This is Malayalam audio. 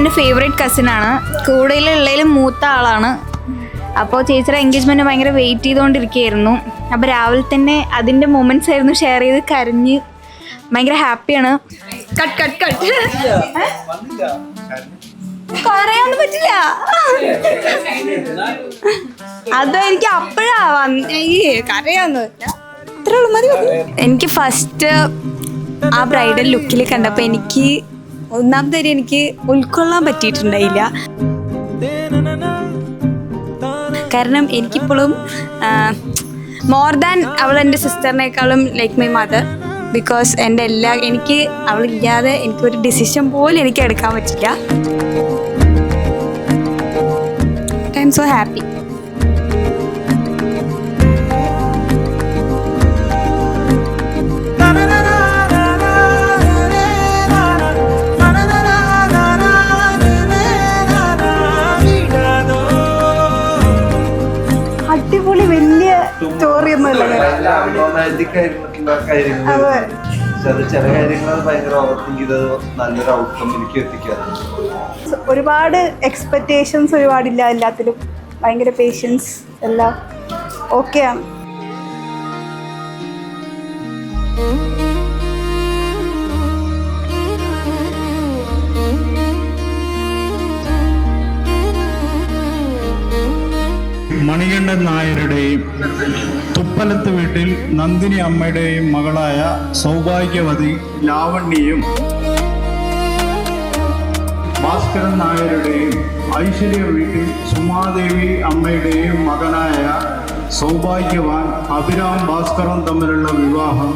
എൻ്റെ ഫേവറേറ്റ് കസിനാണ്, കൂടുതലുള്ളതിലും മൂത്ത ആളാണ്. അപ്പോൾ ചേച്ചിയുടെ എൻഗേജ്മെൻറ്റ് ഭയങ്കര വെയിറ്റ് ചെയ്തുകൊണ്ടിരിക്കുകയായിരുന്നു. അപ്പോൾ രാവിലെ തന്നെ അതിൻ്റെ മൊമെൻറ്റ്സ് ആയിരുന്നു ഷെയർ ചെയ്ത് കരഞ്ഞ് ഭയങ്കര ഹാപ്പിയാണ്. കട്ട് കട്ട് കട്ട് പറയാൻ പറ്റില്ല. അതോ എനിക്ക് അപ്പോഴാ കരയാന്ന് ഇത്ര ഉള്ളു മതി. എനിക്ക് ഫസ്റ്റ് ആ ബ്രൈഡൽ ലുക്കിൽ കണ്ടപ്പോൾ എനിക്ക് ഒന്നാമത്തെ എനിക്ക് ഉൾക്കൊള്ളാൻ പറ്റിയിട്ടുണ്ടായില്ല. കാരണം എനിക്കിപ്പോഴും മോർ ദാൻ അവൾ എൻ്റെ സിസ്റ്ററിനേക്കാളും ലൈക്ക് മൈ മദർ. ബിക്കോസ് എൻ്റെ എനിക്ക് അവളില്ലാതെ എനിക്കൊരു ഡിസിഷൻ പോലും എനിക്ക് എടുക്കാൻ പറ്റില്ല. I M so happy. അടിപൊളി വലിയ സ്റ്റോറി ഒന്നുമല്ല. ചില കാര്യങ്ങൾ ഭയങ്കര ഓവർതിങ്ക് ചെയ്ത് നല്ലൊരു ഔട്ട്കം എനിക്ക് എത്തിക്കാറുണ്ട്. ഒരുപാട് എക്സ്പെക്റ്റേഷൻസ് ഒരുപാടില്ല, എല്ലാത്തിലും ഭയങ്കര പേഷ്യൻസ്, എല്ലാം ഓക്കെയാണ്. മണികണ്ഠൻ നായരുടെയും തുപ്പലത്ത് വീട്ടിൽ നന്ദിനി അമ്മയുടെയും മകളായ സൗഭാഗ്യവതി ലാവണ്യയും ഭാസ്കരൻ നായരുടെയും ഐശ്വര്യ വീട്ടിൽ സുമാദേവി അമ്മയുടെയും മകനായ സൗഭാഗ്യവാൻ അഭിരാം ഭാസ്കറും തമ്മിലുള്ള വിവാഹം